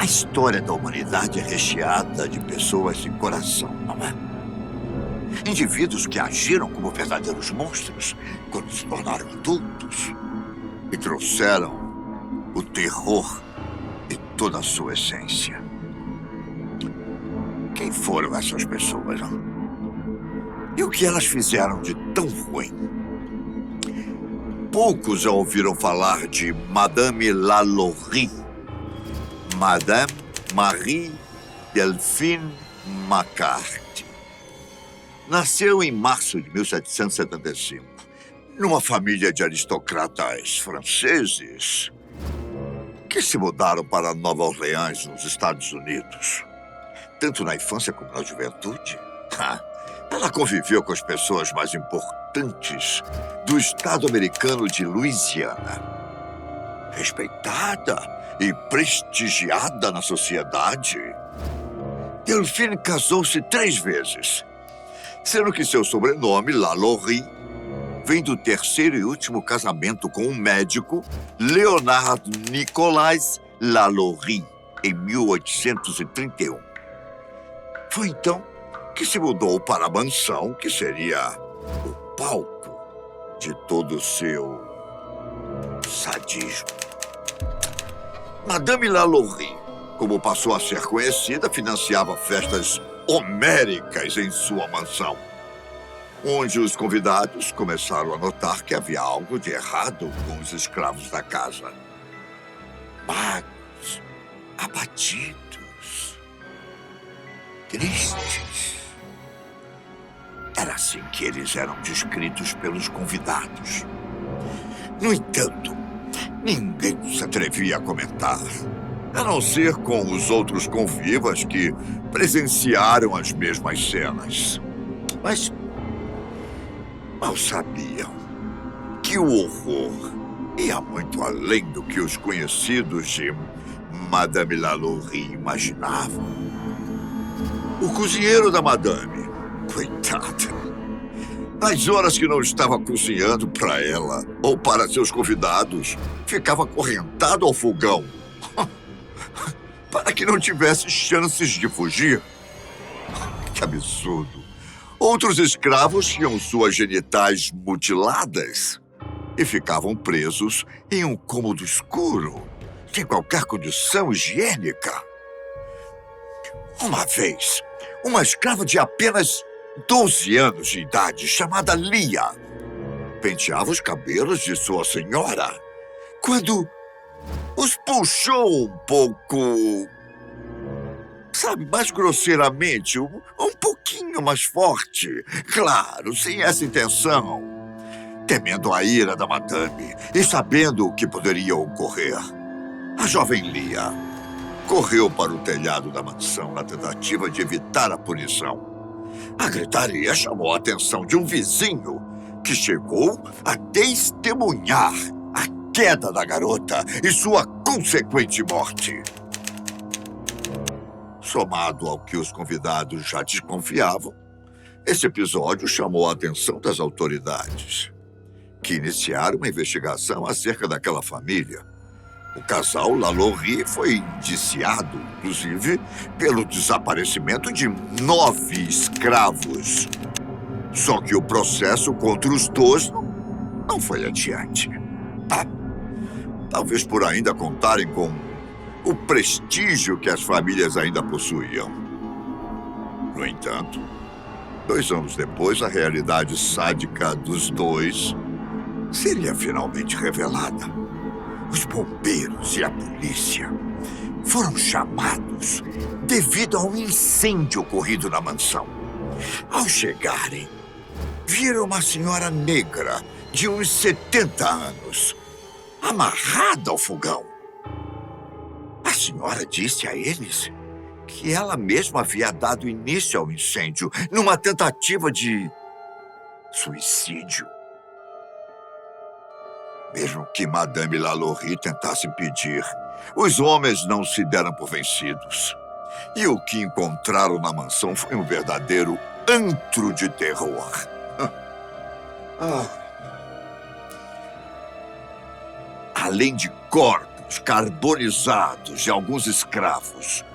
história da humanidade é recheada de pessoas de coração, não é? Indivíduos que agiram como verdadeiros monstros quando se tornaram adultos e trouxeram o terror e toda a sua essência. Quem foram essas pessoas, não? E o que elas fizeram de tão ruim? Poucos já ouviram falar de Madame Lalaurie. Madame Marie Delphine McCarthy. Nasceu em março de 1775, numa família de aristocratas franceses que se mudaram para Nova Orleans, nos Estados Unidos. Tanto na infância como na juventude, ela conviveu com as pessoas mais importantes do estado americano de Louisiana. Respeitada e prestigiada na sociedade, Delphine casou-se 3 vezes, sendo que seu sobrenome, Lalaurie, vem do terceiro e último casamento com um médico, Leonard Nicolas Lalaurie, em 1831. Foi então que se mudou para a mansão, que seria o palco de todo o seu sadismo. Madame Lalaurie, como passou a ser conhecida, financiava festas homéricas em sua mansão, onde os convidados começaram a notar que havia algo de errado com os escravos da casa. Magros, abatidos, tristes. Era assim que eles eram descritos pelos convidados. No entanto, ninguém se atrevia a comentar, a não ser com os outros convivas que presenciaram as mesmas cenas. Mas mal sabiam que o horror ia muito além do que os conhecidos de Madame Lalaurie imaginavam. O cozinheiro da Madame, coitada, nas horas que não estava cozinhando para ela ou para seus convidados, ficava acorrentado ao fogão para que não tivesse chances de fugir. Que absurdo! Outros escravos tinham suas genitais mutiladas e ficavam presos em um cômodo escuro, sem qualquer condição higiênica. Uma vez, uma escrava de apenas 12 anos de idade, chamada Lia, penteava os cabelos de sua senhora quando os puxou um pouco, sabe, mais grosseiramente, um pouquinho mais forte. Claro, sem essa intenção. Temendo a ira da madame e sabendo o que poderia ocorrer, a jovem Lia correu para o telhado da mansão na tentativa de evitar a punição. A gritaria chamou a atenção de um vizinho que chegou a testemunhar a queda da garota e sua consequente morte. Somado ao que os convidados já desconfiavam, esse episódio chamou a atenção das autoridades, que iniciaram uma investigação acerca daquela família. O casal Lalaurie foi indiciado, inclusive, pelo desaparecimento de 9 escravos. Só que o processo contra os 2 não foi adiante. Talvez por ainda contarem com o prestígio que as famílias ainda possuíam. No entanto, 2 anos depois, a realidade sádica dos 2 seria finalmente revelada. Os bombeiros e a polícia foram chamados devido a um incêndio ocorrido na mansão. Ao chegarem, viram uma senhora negra de uns 70 anos, amarrada ao fogão. A senhora disse a eles que ela mesma havia dado início ao incêndio numa tentativa de suicídio. Mesmo que Madame Lalaurie tentasse impedir, os homens não se deram por vencidos. E o que encontraram na mansão foi um verdadeiro antro de terror. Além de corpos carbonizados de alguns escravos,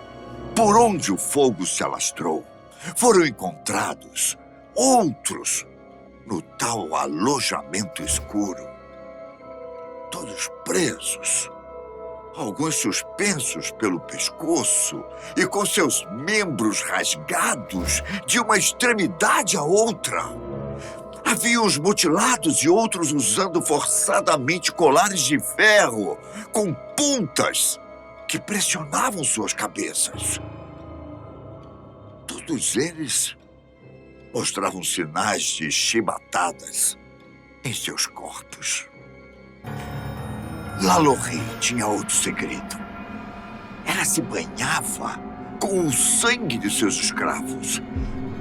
por onde o fogo se alastrou, foram encontrados outros no tal alojamento escuro. Todos presos, alguns suspensos pelo pescoço e com seus membros rasgados de uma extremidade à outra. Havia uns mutilados e outros usando forçadamente colares de ferro com pontas que pressionavam suas cabeças. Todos eles mostravam sinais de chibatadas em seus corpos. Lalaurie tinha outro segredo. Ela se banhava com o sangue de seus escravos.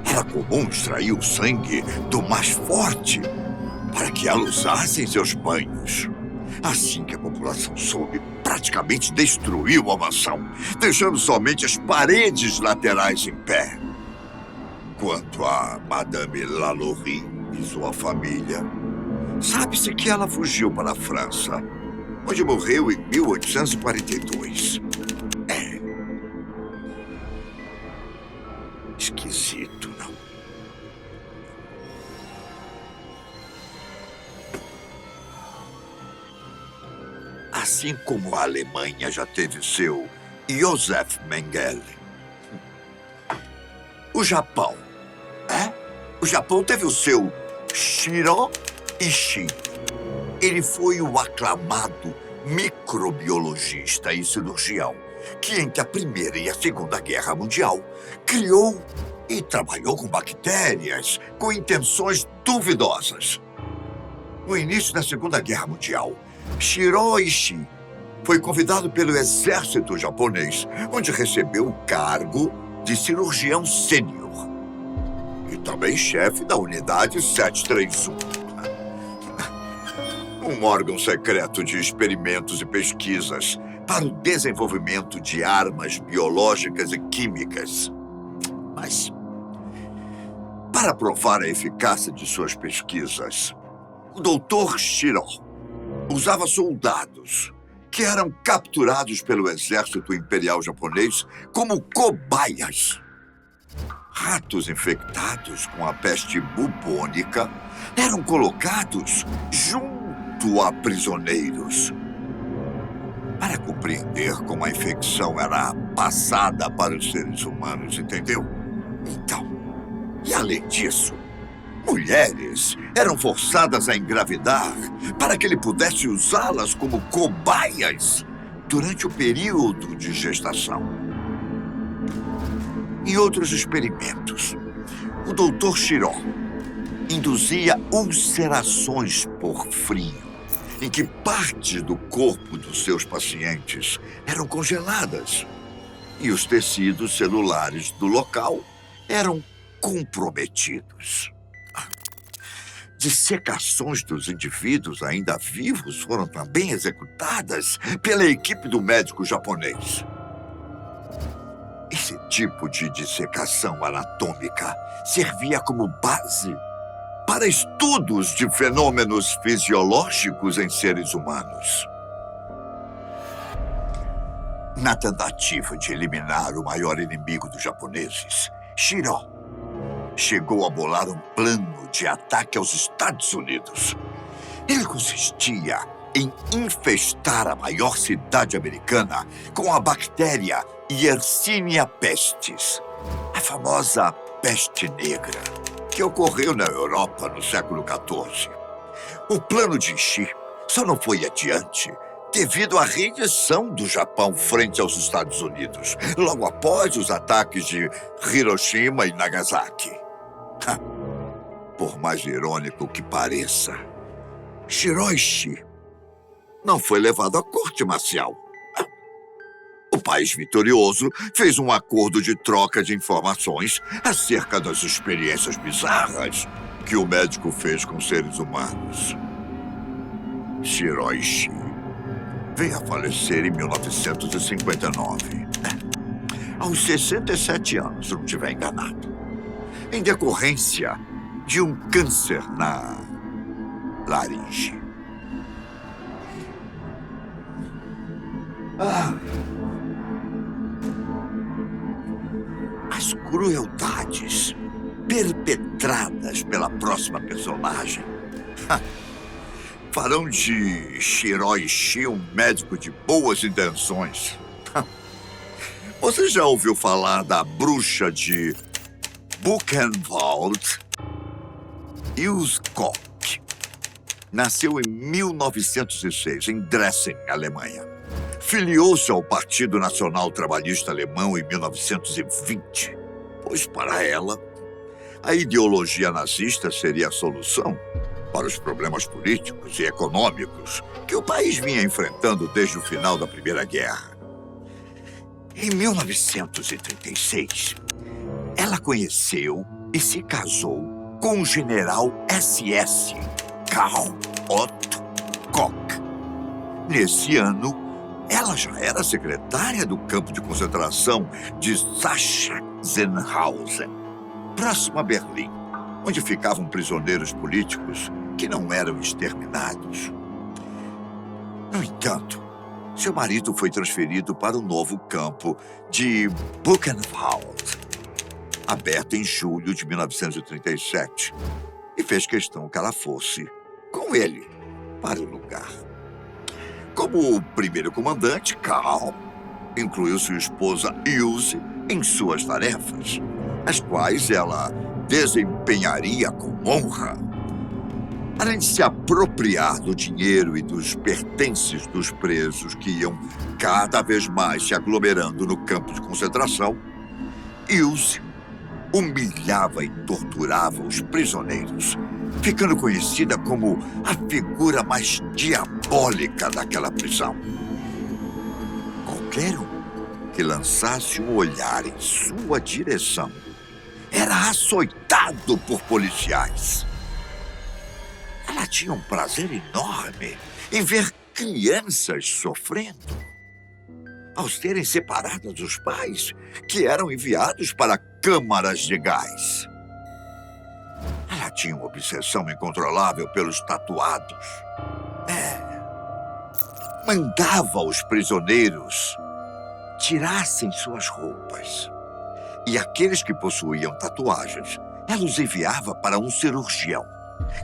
Era comum extrair o sangue do mais forte para que ela usasse em seus banhos. Assim que a população soube, praticamente destruiu a mansão, deixando somente as paredes laterais em pé. Quanto a Madame Lalaurie e sua família, sabe-se que ela fugiu para a França, onde morreu em 1842. Esquisito, não? Assim como a Alemanha já teve seu Joseph Mengele, o Japão, O Japão teve o seu Shiro Ishii. Ele foi o aclamado microbiologista e cirurgião que, entre a Primeira e a Segunda Guerra Mundial, criou e trabalhou com bactérias com intenções duvidosas. No início da Segunda Guerra Mundial, Shiro Ishii foi convidado pelo exército japonês, onde recebeu o cargo de cirurgião sênior e também chefe da unidade 731. Um órgão secreto de experimentos e pesquisas para o desenvolvimento de armas biológicas e químicas. Mas, para provar a eficácia de suas pesquisas, o Dr. Shiro usava soldados que eram capturados pelo exército imperial japonês como cobaias. Ratos infectados com a peste bubônica eram colocados junto a prisioneiros para compreender como a infecção era passada para os seres humanos, entendeu? Então, e além disso, mulheres eram forçadas a engravidar para que ele pudesse usá-las como cobaias durante o período de gestação. Em outros experimentos, o Dr. Shiro induzia ulcerações por frio, em que partes do corpo dos seus pacientes eram congeladas e os tecidos celulares do local eram comprometidos. Dissecações dos indivíduos ainda vivos foram também executadas pela equipe do médico japonês. Esse tipo de dissecação anatômica servia como base para estudos de fenômenos fisiológicos em seres humanos. Na tentativa de eliminar o maior inimigo dos japoneses, Shiro chegou a bolar um plano de ataque aos Estados Unidos. Ele consistia em infestar a maior cidade americana com a bactéria Yersinia pestis, a famosa peste negra, que ocorreu na Europa no século XIV. O plano de Ishii só não foi adiante devido à rendição do Japão frente aos Estados Unidos, logo após os ataques de Hiroshima e Nagasaki. Por mais irônico que pareça, Shiro Ishii não foi levado à corte marcial. O país vitorioso fez um acordo de troca de informações acerca das experiências bizarras que o médico fez com seres humanos. Shiro Ishii veio a falecer em 1959, aos 67 anos, se não estiver enganado, em decorrência de um câncer na laringe. Ah, as crueldades perpetradas pela próxima personagem farão de Shiroishi um médico de boas intenções. Você já ouviu falar da bruxa de Buchenwald? Ilse Koch. Nasceu em 1906, em Dresden, Alemanha. Filiou-se ao Partido Nacional Trabalhista Alemão em 1920, pois para ela, a ideologia nazista seria a solução para os problemas políticos e econômicos que o país vinha enfrentando desde o final da Primeira Guerra. Em 1936, ela conheceu e se casou com o general SS Karl Otto Koch. Nesse ano, ela já era secretária do campo de concentração de Sachsenhausen, próximo a Berlim, onde ficavam prisioneiros políticos que não eram exterminados. No entanto, seu marido foi transferido para o novo campo de Buchenwald, aberto em julho de 1937, e fez questão que ela fosse com ele para o lugar. Como primeiro comandante, Karl incluiu sua esposa Ilse em suas tarefas, as quais ela desempenharia com honra. Além de se apropriar do dinheiro e dos pertences dos presos que iam cada vez mais se aglomerando no campo de concentração, Ilse humilhava e torturava os prisioneiros, ficando conhecida como a figura mais diabólica daquela prisão. Qualquer um que lançasse um olhar em sua direção era açoitado por policiais. Ela tinha um prazer enorme em ver crianças sofrendo, ao serem separadas dos pais, que eram enviados para câmaras de gás. Ela tinha uma obsessão incontrolável pelos tatuados. Mandava os prisioneiros tirassem suas roupas. E aqueles que possuíam tatuagens, ela os enviava para um cirurgião,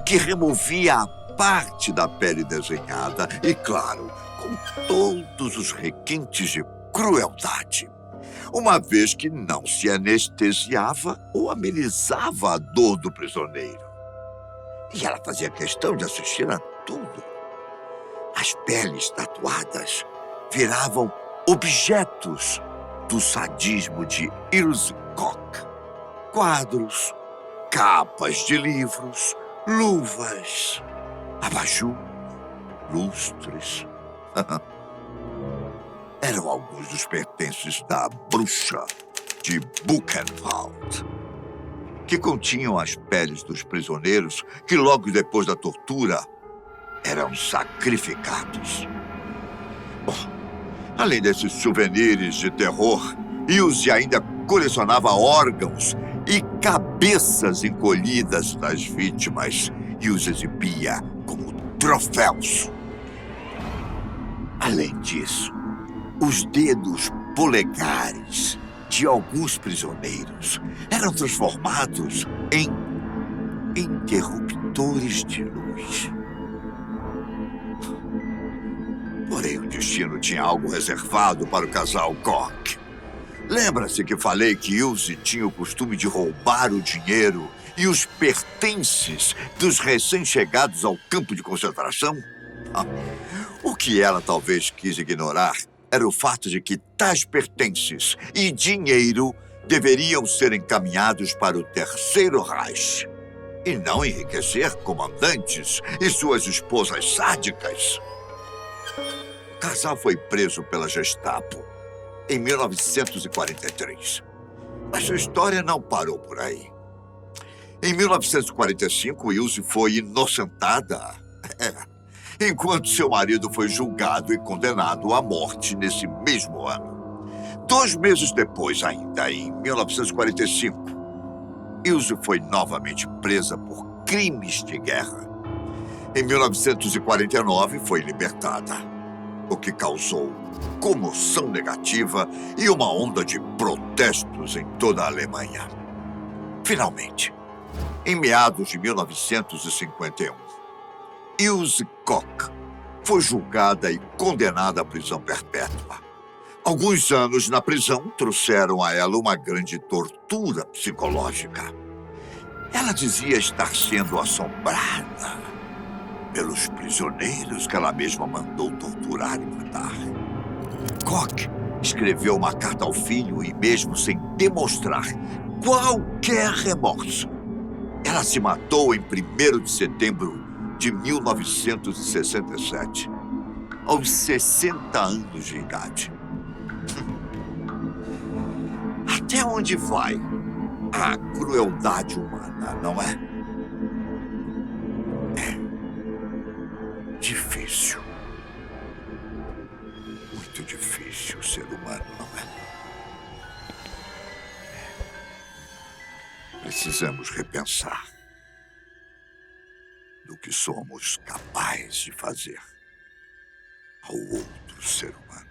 que removia a parte da pele desenhada e, claro, com todos os requintes de crueldade, uma vez que não se anestesiava ou amenizava a dor do prisioneiro. E ela fazia questão de assistir a tudo. As peles tatuadas viravam objetos do sadismo de Ilse Koch. Quadros, capas de livros, luvas, abajur, lustres. Eram alguns dos pertences da bruxa de Buchenwald, que continham as peles dos prisioneiros que logo depois da tortura eram sacrificados. Bom, além desses souvenirs de terror, Ilse ainda colecionava órgãos e cabeças encolhidas das vítimas e os exibia como troféus. Além disso, os dedos polegares de alguns prisioneiros eram transformados em interruptores de luz. Porém, o destino tinha algo reservado para o casal Koch. Lembra-se que falei que Ilse tinha o costume de roubar o dinheiro e os pertences dos recém-chegados ao campo de concentração? O que ela talvez quis ignorar era o fato de que tais pertences e dinheiro deveriam ser encaminhados para o Terceiro Reich e não enriquecer comandantes e suas esposas sádicas. O casal foi preso pela Gestapo em 1943. Mas sua história não parou por aí. Em 1945, Ilse foi inocentada, enquanto seu marido foi julgado e condenado à morte nesse mesmo ano. 2 meses depois, ainda em 1945, Ilse foi novamente presa por crimes de guerra. Em 1949, foi libertada. o que causou comoção negativa e uma onda de protestos em toda a Alemanha. Finalmente, em meados de 1951, Ilse Koch foi julgada e condenada à prisão perpétua. Alguns anos na prisão trouxeram a ela uma grande tortura psicológica. Ela dizia estar sendo assombrada pelos prisioneiros que ela mesma mandou torturar e matar. Koch escreveu uma carta ao filho e, mesmo sem demonstrar qualquer remorso, ela se matou em 1º de setembro de 1967, aos 60 anos de idade. Até onde vai a crueldade humana, não é? É difícil. Muito difícil o ser humano, não é? Precisamos repensar do que somos capazes de fazer ao outro ser humano.